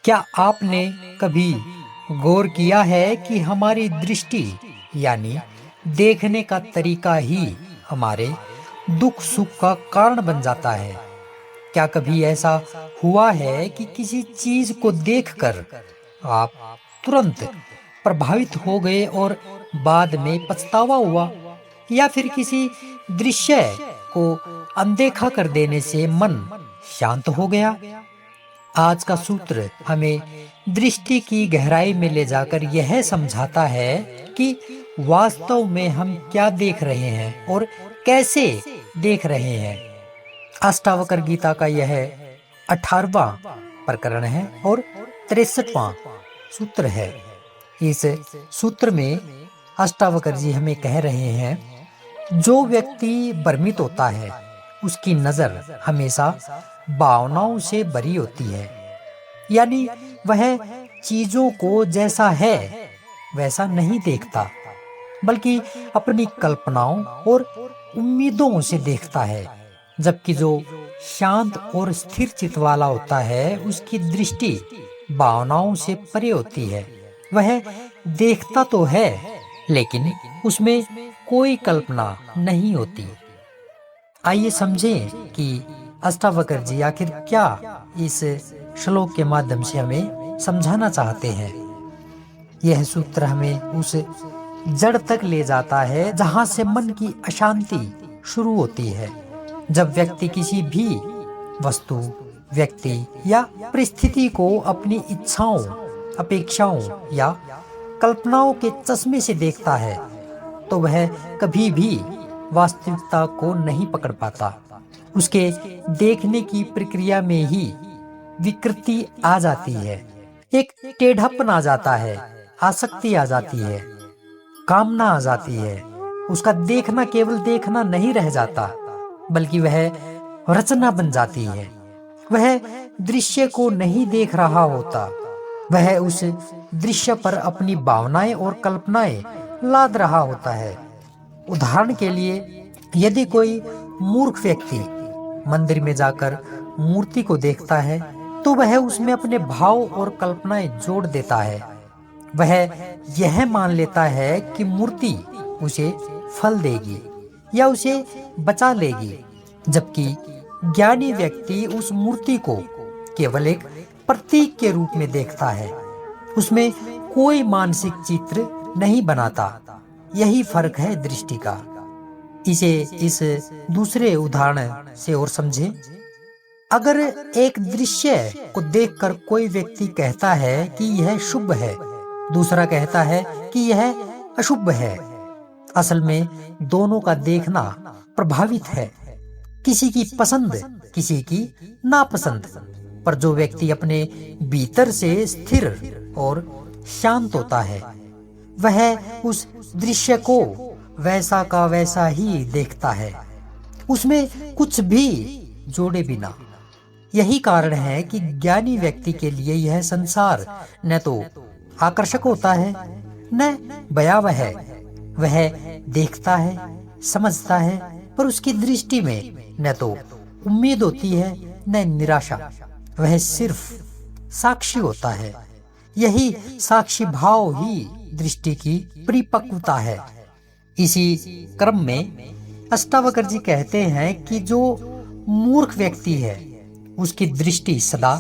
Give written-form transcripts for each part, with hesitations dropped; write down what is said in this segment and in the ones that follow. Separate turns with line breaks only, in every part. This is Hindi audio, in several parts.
क्या आपने कभी गौर किया है कि हमारी दृष्टि यानी देखने का तरीका ही हमारे दुख सुख का कारण बन जाता है। क्या कभी ऐसा हुआ है कि किसी चीज को देखकर आप तुरंत प्रभावित हो गए और बाद में पछतावा हुआ, या फिर किसी दृश्य को अनदेखा कर देने से मन शांत हो गया। आज का सूत्र हमें दृष्टि की गहराई में ले जाकर यह समझाता है कि वास्तव में हम क्या देख रहे हैं और कैसे देख रहे हैं। अष्टावक्र गीता का यह 18वां प्रकरण है और 63वां सूत्र है। इस सूत्र में अष्टावक्र जी हमें कह रहे हैं, जो व्यक्ति भ्रमित होता है उसकी नजर हमेशा भावनाओं से भरी होती है, यानी वह चीजों को जैसा है वैसा नहीं देखता, बल्कि अपनी कल्पनाओं और उम्मीदों से देखता है। जबकि जो शांत और स्थिर चित्त वाला होता है उसकी दृष्टि भावनाओं से परे होती है। वह देखता तो है लेकिन उसमें कोई कल्पना नहीं होती। आइए समझें कि अष्टावक्र जी आखिर क्या इस श्लोक के माध्यम से हमें समझाना चाहते हैं। यह सूत्र हमें उस जड़ तक ले जाता है जहां से मन की अशांति शुरू होती है। जब व्यक्ति किसी भी वस्तु, व्यक्ति या परिस्थिति को अपनी इच्छाओं, अपेक्षाओं या कल्पनाओं के चश्मे से देखता है तो वह कभी भी वास्तविकता को नहीं पकड़ पाता। उसके देखने की प्रक्रिया में ही विकृति आ जाती है, एक टेढ़ापन आ जाता है, आसक्ति आ जाती है, कामना आ जाती है। उसका देखना केवल देखना नहीं रह जाता, बल्कि वह रचना बन जाती है। वह दृश्य को नहीं देख रहा होता, वह उस दृश्य पर अपनी भावनाएं और कल्पनाएं लाद रहा होता है। उदाहरण के लिए, यदि कोई मूर्ख व्यक्ति मंदिर में जाकर मूर्ति को देखता है तो वह उसमें अपने भाव और कल्पनाएं जोड़ देता है। वह यह मान लेता है कि मूर्ति उसे फल देगी या उसे बचा लेगी, जबकि ज्ञानी व्यक्ति उस मूर्ति को केवल एक प्रतीक के रूप में देखता है, उसमें कोई मानसिक चित्र नहीं बनाता। यही फर्क है दृष्टि का। इसे इस दूसरे उदाहरण से और समझें। अगर एक दृश्य को देखकर कोई व्यक्ति कहता है कि यह शुभ है, दूसरा कहता है कि यह अशुभ है, असल में दोनों का देखना प्रभावित है, किसी की पसंद किसी की नापसंद। पर जो व्यक्ति अपने भीतर से स्थिर और शांत होता है वह उस दृश्य को वैसा का वैसा ही देखता है, उसमें कुछ भी जोड़े बिना। यही कारण है कि ज्ञानी व्यक्ति के लिए यह संसार न तो आकर्षक होता है न भयावह है। वह देखता है, समझता है, पर उसकी दृष्टि में न तो उम्मीद होती है न निराशा। वह सिर्फ साक्षी होता है। यही साक्षी भाव ही दृष्टि की परिपक्वता है। इसी क्रम में अष्टावक्र जी कहते हैं कि जो मूर्ख व्यक्ति है उसकी दृष्टि सदा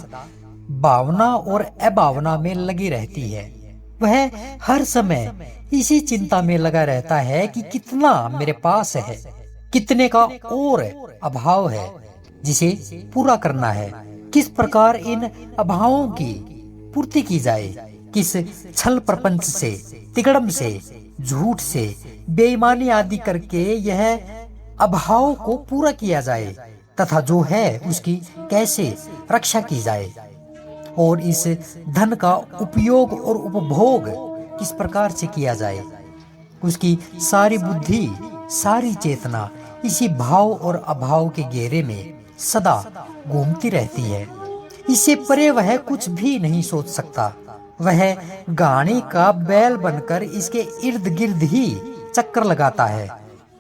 भावना और अभावना में लगी रहती है। वह हर समय इसी चिंता में लगा रहता है कि कितना मेरे पास है, कितने का और अभाव है जिसे पूरा करना है, किस प्रकार इन अभावों की पूर्ति की जाए, किस छल प्रपंच से, तिकड़म से, झूठ से, बेईमानी आदि करके यह अभाव को पूरा किया जाए तथा जो है उसकी कैसे रक्षा की जाए, और इस धन का उपयोग और उपभोग किस प्रकार से किया जाए। उसकी सारी बुद्धि, सारी चेतना इसी भाव और अभाव के घेरे में सदा घूमती रहती है। इससे परे वह कुछ भी नहीं सोच सकता। वह गाड़ी का बैल बनकर इसके इर्द गिर्द ही चक्कर लगाता है।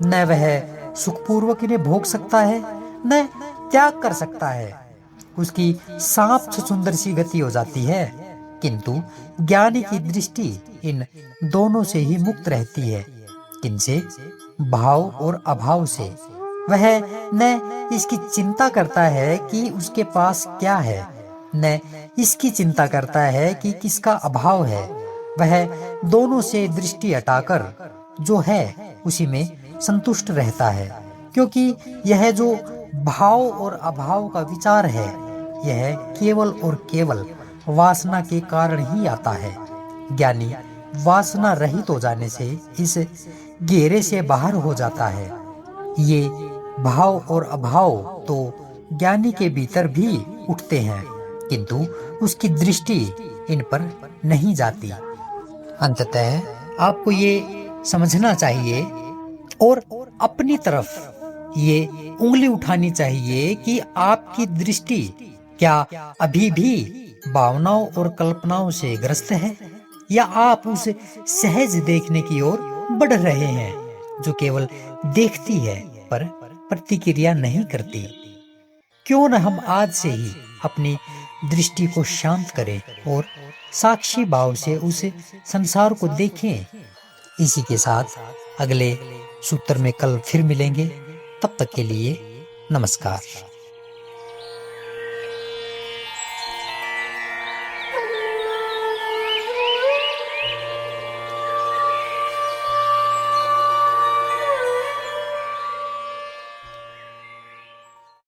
न वह सुखपूर्वक इन्हें भोग सकता है न त्याग कर सकता है। उसकी सांप से सुंदर सी गति हो जाती है, किंतु ज्ञानी की दृष्टि इन दोनों से ही मुक्त रहती है। किनसे? भाव और अभाव से। वह न इसकी चिंता करता है कि उसके पास क्या है, न इसकी चिंता करता है कि किसका अभाव है। वह दोनों से दृष्टि हटाकर जो है उसी में संतुष्ट रहता है, क्योंकि यह जो भाव और अभाव का विचार है, यह केवल और केवल वासना के कारण ही आता है। ज्ञानी वासना रहित हो जाने से इस घेरे से बाहर हो जाता है। ये भाव और अभाव तो ज्ञानी के भीतर भी उठते हैं, किंतु उसकी दृष्टि इन पर नहीं जाती। अंततः आपको ये समझना चाहिए और अपनी तरफ ये उंगली उठानी चाहिए कि आपकी दृष्टि क्या अभी भी भावनाओं और कल्पनाओं से ग्रस्त है, या आप उस सहज देखने की ओर बढ़ रहे हैं जो केवल देखती है पर प्रतिक्रिया नहीं करती। क्यों न हम आज से ही अपनी दृष्टि को शांत करें और साक्षी भाव से उस संसार को देखें। इसी के साथ अगले सूत्र में कल फिर मिलेंगे। तब तक के लिए नमस्कार।